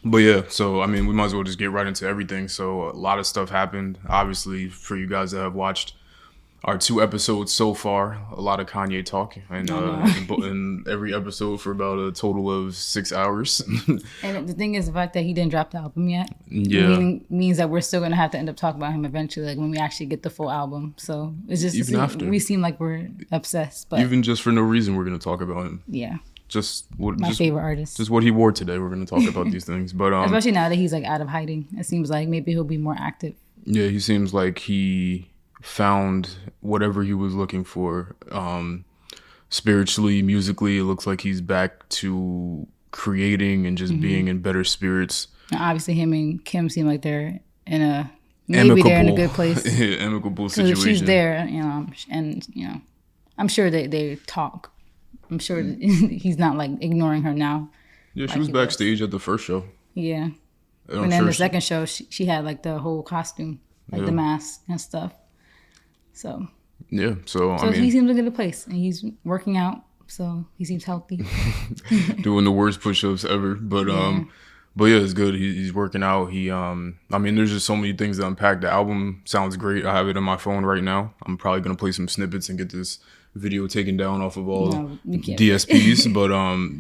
But yeah, so I mean, we might as well just get right into everything. So a lot of stuff happened. Obviously, for you guys that have watched our 2 episodes so far, a lot of Kanye talk, and I know. in every episode for about a total of 6 hours. And the thing is, the fact that he didn't drop the album yet, Yeah, means that we're still gonna have to end up talking about him eventually, like when we actually get the full album. So it's just even after, we seem like we're obsessed, but even just for no reason, we're gonna talk about him. yeah, Just what, my favorite artist. just what he wore today. We're gonna talk about these things, but Especially now that he's like out of hiding, it seems like maybe he'll be more active. yeah, he seems like he found whatever he was looking for. Spiritually, musically, it looks like he's back to creating and just being in better spirits. And obviously, him and Kim seem like they're in a maybe they're in a good place. Amicable Because if she's situation. there, and I'm sure they talk. I'm sure that he's not like ignoring her now. Yeah, she like was he backstage at the first show. Yeah. And I'm And then sure the second show, she had like the whole costume, like Yeah. the mask and stuff. So, yeah, so I he mean, seems like in a place, and he's working out, so he seems healthy. doing the worst push-ups ever, but yeah, it's good. He's working out. I mean, there's just so many things to unpack. The album sounds great. I have it on my phone right now. I'm probably gonna play some snippets and get this video taken down off of all No, we can't. DSPs. But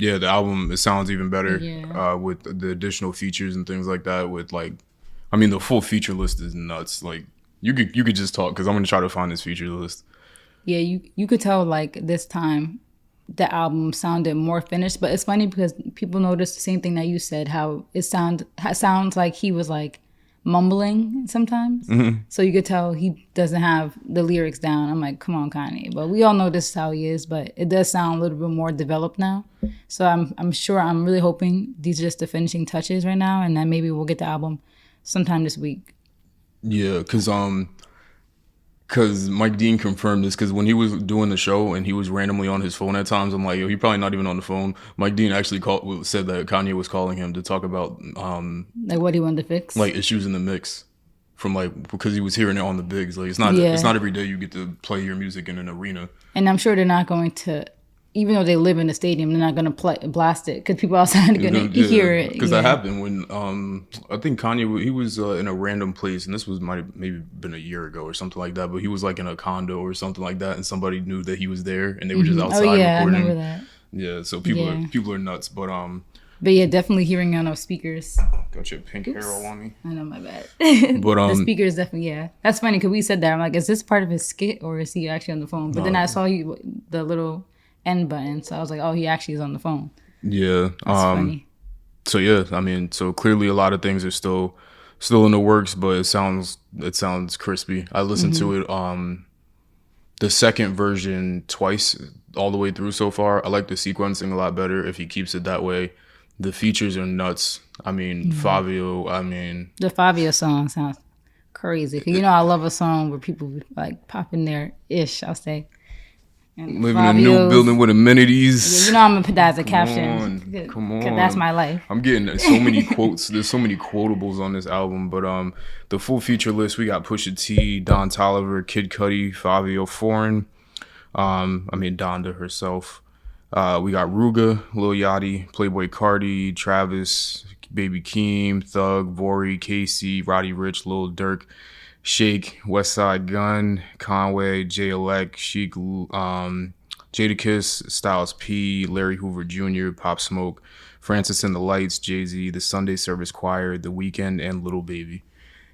yeah, the album, it sounds even better Yeah. with the additional features and things like that. With like, I mean, the full feature list is nuts. Like you could just talk because I'm gonna try to find this feature list. Yeah, you could tell like this time the album sounded more finished, but it's funny because people noticed the same thing that you said, how it sounds like he was like mumbling sometimes. So you could tell he doesn't have the lyrics down. I'm like, come on, Kanye. But we all know this is how he is, but it does sound a little bit more developed now. So I'm really hoping these are just the finishing touches right now, and then maybe we'll get the album sometime this week. Yeah, because Mike Dean confirmed this, because when he was doing the show and he was randomly on his phone at times, I'm like, yo, he probably not even on the phone. Mike Dean actually said that Kanye was calling him to talk about Like what he wanted to fix. like issues in the mix from like, because he was hearing it on the bigs. Like Yeah. it's not every day you get to play your music in an arena. And I'm sure they're not going to, even though they live in the stadium, they're not going to blast it because people outside are going to hear it. Because that happened when I think Kanye, he was in a random place, and this was maybe been a year ago or something like that. But he was like in a condo or something like that, and somebody knew that he was there, and they were just outside Oh yeah, recording. I remember that. Yeah, so Yeah. people are nuts, but But yeah, definitely hearing on those speakers. got your pink hair all on me. I know, my bad. But The speakers definitely, yeah. That's funny because we said that. I'm like, is this part of his skit or is he actually on the phone? But then I saw the little end button, so I was like, oh, he actually is on the phone. yeah, That's funny. so yeah, I mean, so clearly a lot of things are still in the works, but it sounds crispy. I listened to it the second version twice all the way through so far. I like the sequencing a lot better if he keeps it that way. The features are nuts. I mean, Fabio, I mean, The Fabio song sounds crazy. 'Cause I love a song where people like pop in there ish, I'll say. And living in a new Fabio's- building with amenities. I'm gonna put that as a caption. Come 'Cause on. that's my life. I'm getting so many quotes. There's so many quotables on this album, but the full feature list, we got Pusha T, Don Toliver, Kid Cudi, Fabio Foreign, I mean Donda herself. We got Ruga, Lil Yachty, Playboy Cardi, Travis, Baby Keem, Thug, Vori, Casey, Roddy Ricch, Lil Durk, Shake, Westside Gun, Conway, Jay Elect, Sheik, Jadakiss, Styles P, Larry Hoover Jr., Pop Smoke, Francis and the Lights, Jay-Z, the Sunday Service Choir, The Weeknd, and Lil Baby.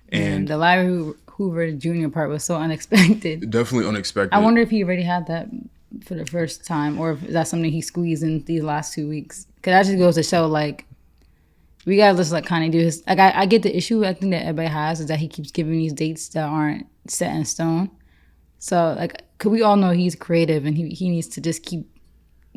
And the Larry Hoover Jr. part was so unexpected. Definitely unexpected. I wonder if he already had that for the first time, or if that's something he squeezed in these last 2 weeks. Because that just goes to show, like, we gotta just let Kanye do his. Like, I get the issue I think that everybody has is that he keeps giving these dates that aren't set in stone. So, like, cause we all know he's creative and he needs to just keep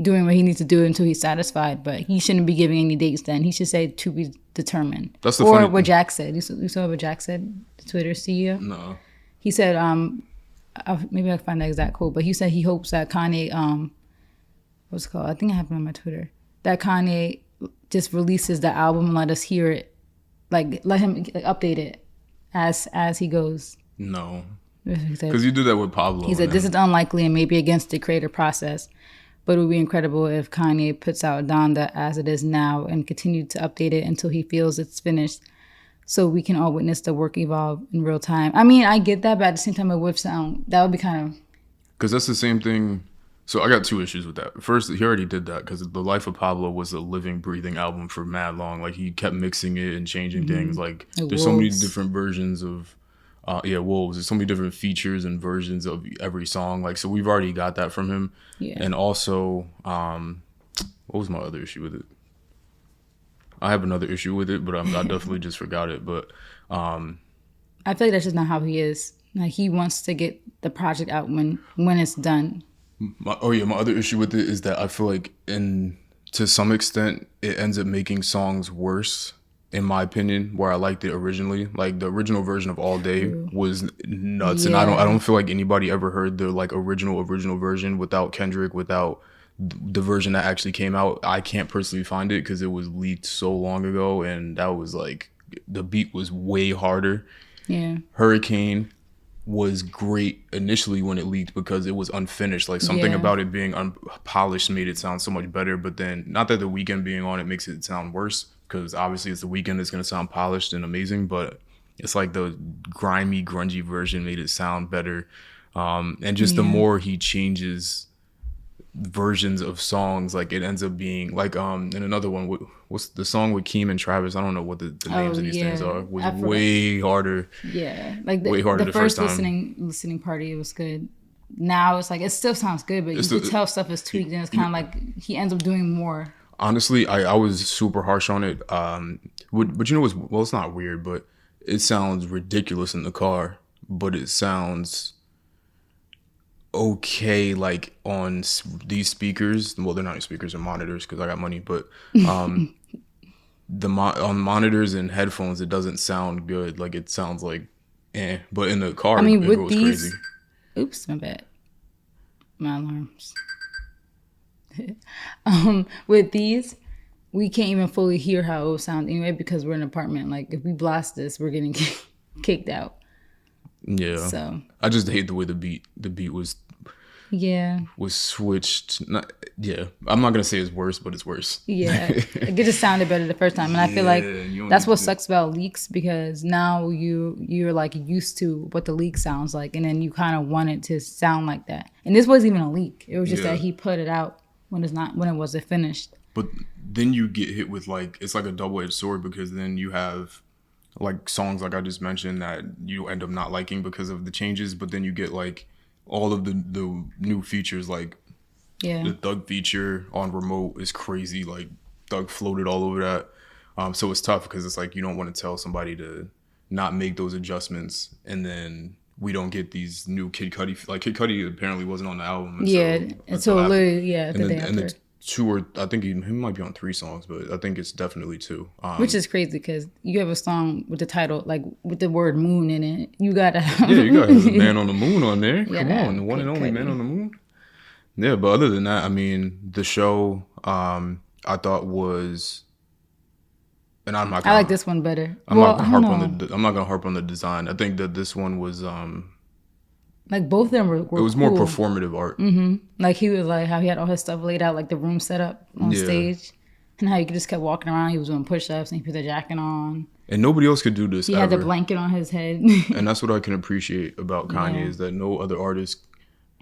doing what he needs to do until he's satisfied. But he shouldn't be giving any dates. Then he should say to be determined. That's the or funny- what Jack said. You saw what Jack said, the Twitter CEO. No. He said, maybe I can find the exact quote, but he said he hopes that Kanye, what's it called? I think I have it on my Twitter. That Kanye just releases the album and let us hear it, like let him update it as he goes. No. He said, Because you do that with Pablo. he said this is unlikely and maybe against the creative process, but it would be incredible if Kanye puts out Donda as it is now and continue to update it until he feels it's finished, so we can all witness the work evolve in real time. I mean, I get that, but at the same time, it would sound, that would be kind of... Because that's the same thing. So I got two issues with that. First, he already did that because The Life of Pablo was a living, breathing album for mad long. Like, he kept mixing it and changing things. Like, there's so many different versions of, Wolves. There's so many different features and versions of every song. Like, so we've already got that from him. Yeah. And also, what was my other issue with it? I have another issue with it, but I definitely just forgot it. But I feel like that's just not how he is. Like, he wants to get the project out when it's done. My other issue with it is that I feel like, to some extent, it ends up making songs worse, in my opinion, where I liked it originally. Like, the original version of All Day was nuts, and I don't feel like anybody ever heard the like original version without Kendrick, without the version that actually came out. I can't personally find it because it was leaked so long ago, and that was like, the beat was way harder. Yeah. Hurricane was great initially when it leaked because it was unfinished. Like, something about it being unpolished made it sound so much better. But then, not that The Weeknd being on it makes it sound worse, because obviously it's The Weeknd that's going to sound polished and amazing, but it's like the grimy, grungy version made it sound better. And just the more he changes versions of songs, like, it ends up being like in another one, what's the song with Keem and Travis, I don't know what the names of these things are, was way harder. Like, way harder the first first time. listening party, it was good. Now it's like, it still sounds good, but you can tell stuff is tweaked, and it's kind of like he ends up doing more. Honestly, I was super harsh on it. But you know what's, well, it's not weird, but it sounds ridiculous in the car, but it sounds okay, like, on these speakers. Well, they're not speakers, they're monitors because I got money, but on monitors and headphones, it doesn't sound good. Like, it sounds like but in the car, I mean, it with goes these, crazy. Oops, my bad. My alarms. With these, we can't even fully hear how it will sound anyway because we're in an apartment. Like, if we blast this, we're getting kicked out. Yeah. So I just hate the way the beat was switched. I'm not gonna say it's worse, but it's worse. It just sounded better the first time, and I feel like that's what sucks about leaks, because now you're like used to what the leak sounds like, and then you kind of want it to sound like that. And this wasn't even a leak; it was just that he put it out when it wasn't finished. But then you get hit with, like, it's like a double-edged sword, because then you have like songs like I just mentioned that you end up not liking because of the changes, but then you get like all of the new features, like the Thug feature on Remote is crazy. Like, Thug floated all over that. So it's tough because it's like you don't want to tell somebody to not make those adjustments, and then we don't get these new Kid Cudi. Like, Kid Cudi apparently wasn't on the album. Until literally, the day after. The two, or I think he might be on 3 songs, but I think it's definitely 2. Which is crazy because you have a song with the title, like, with the word moon in it. You gotta have a Man on the Moon on there. Come on, the one and only Man on the Moon. Yeah, but other than that, I mean, the show I thought was, and I like this one better. I'm not gonna harp on the design. I think that this one was like, both of them were it was cool. more performative art. Like, he was like how he had all his stuff laid out, like the room set up on stage, and how he just kept walking around. He was doing push-ups and he put the jacket on. And nobody else could do this. He had the blanket on his head. And that's what I can appreciate about Kanye is that no other artist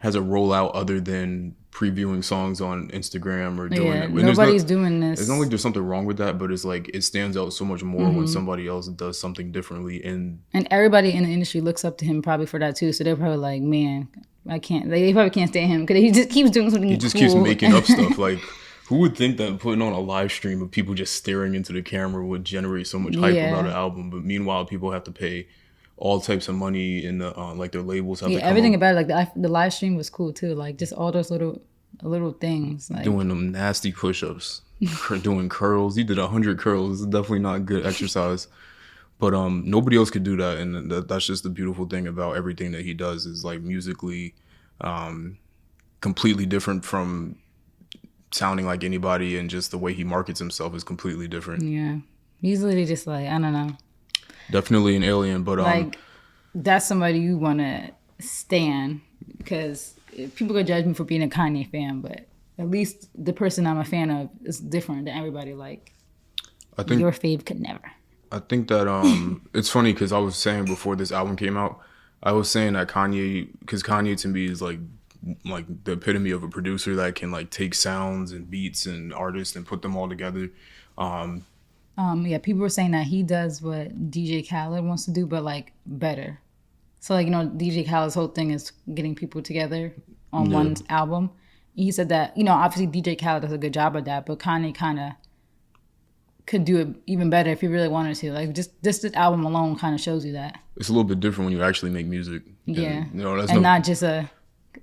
has a rollout other than previewing songs on Instagram or doing it. And nobody's doing this. It's not like there's something wrong with that, but it's like it stands out so much more when somebody else does something differently. And everybody in the industry looks up to him probably for that too. So they're probably like, man, I can't. They probably can't stand him because he just keeps doing something. He just keeps making up stuff. Like, who would think that putting on a live stream of people just staring into the camera would generate so much hype about an album? But meanwhile, people have to pay all types of money in the like their labels have to come everything up. about it, like the live stream was cool too. Like, just all those little things, like doing them nasty push-ups, doing curls. He did 100 curls. It's definitely not good exercise. But nobody else could do that, and that's just the beautiful thing about everything that he does is, like, musically completely different from sounding like anybody, and just the way he markets himself is completely different. Yeah, he's literally just like, I don't know. Definitely an alien, but like, that's somebody you want to stan, because people could judge me for being a Kanye fan, but at least the person I'm a fan of is different than everybody. Like I think your fave could never. I think that it's funny because I was saying before this album came out, I was saying that Kanye, because Kanye to me is like the epitome of a producer that can like take sounds and beats and artists and put them all together. Yeah, people were saying that he does what DJ Khaled wants to do, but like better. So like, you know, DJ Khaled's whole thing is getting people together on one album. He said that, you know, obviously DJ Khaled does a good job of that, but Kanye kind of could do it even better if he really wanted to. Like just this album alone kind of shows you that. It's a little bit different when you actually make music. Yeah. And, you know, that's and not just a...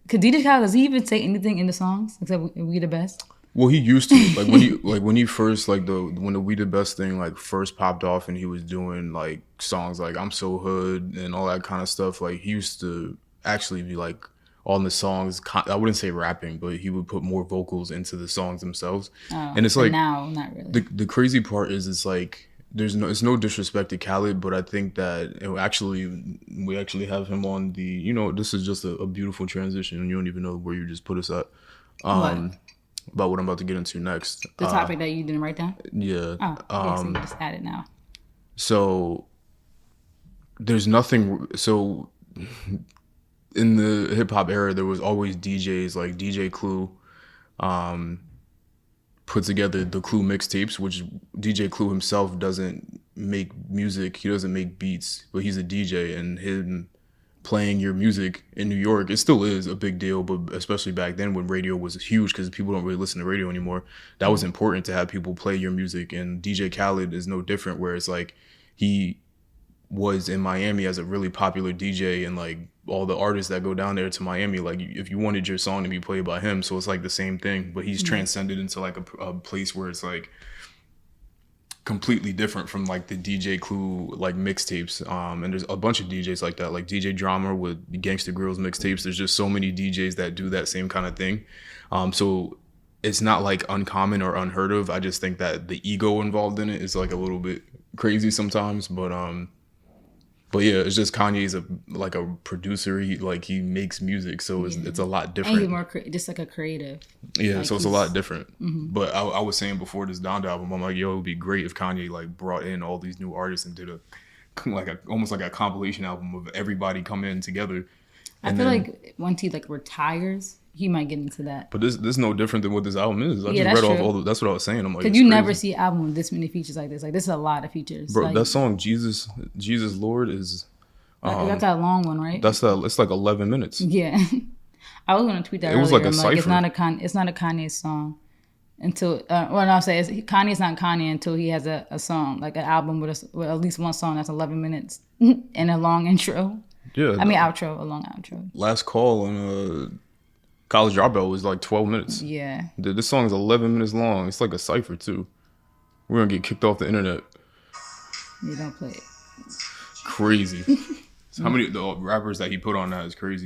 Could DJ Khaled, does he even say anything in the songs except "We the Best"? Well, he used to when he first when the "We the Best" thing like first popped off and he was doing like songs like "I'm So Hood" and all that kind of stuff. Like he used to actually be like on the songs. I wouldn't say rapping, but he would put more vocals into the songs themselves. Oh, and it's like now, not really. The crazy part is it's like it's no disrespect to Khaled, but I think that we actually have him on the, you know, this is just a beautiful transition and you don't even know where you just put us at. About what I'm about to get into next. The topic that you didn't write down? Yeah. Oh, okay, so you just add it now. So there's nothing, so in the hip hop era, there was always DJs like DJ Clue, put together the Clue mixtapes, which DJ Clue himself doesn't make music, he doesn't make beats, but he's a DJ, and him playing your music in New York, it still is a big deal, but especially back then when radio was huge because people don't really listen to radio anymore, that was important to have people play your music. And DJ Khaled is no different, where it's like he was in Miami as a really popular DJ, and like all the artists that go down there to Miami, like if you wanted your song to be played by him, so it's like the same thing, but he's transcended into like a place where it's like completely different from like the DJ Clue like mixtapes, and there's a bunch of DJs like that, like DJ Drama with Gangsta Grills mixtapes. There's just so many DJs that do that same kind of thing, so it's not like uncommon or unheard of. I just think that the ego involved in it is like a little bit crazy sometimes, but yeah, it's just Kanye's a producer. He makes music, so it's a lot different. And he's more just like a creative. Yeah, like so it's a lot different. But I was saying before this Donda album, I'm like, yo, it would be great if Kanye like brought in all these new artists and did almost like a compilation album of everybody coming in together. I feel like once he like retires, he might get into that. But this is no different than what this album is. I just read off all that's what I was saying. I'm like, because you never see an album with this many features like this. Like this is a lot of features. Bro, like, that song Jesus Lord is that's that long one, right? It's like 11 minutes. Yeah. I was gonna tweet that. It was earlier. like a cipher. It's not a Kanye song until I'll say Kanye's not Kanye until he has a song, like an album with at least one song that's 11 minutes and a long intro. Yeah. I mean outro, a long outro. Last Call on College Dropout was like 12 minutes. Yeah. This song is 11 minutes long. It's like a cipher too. We're gonna get kicked off the internet. You don't play it. Crazy. How many the rappers that he put on that is crazy.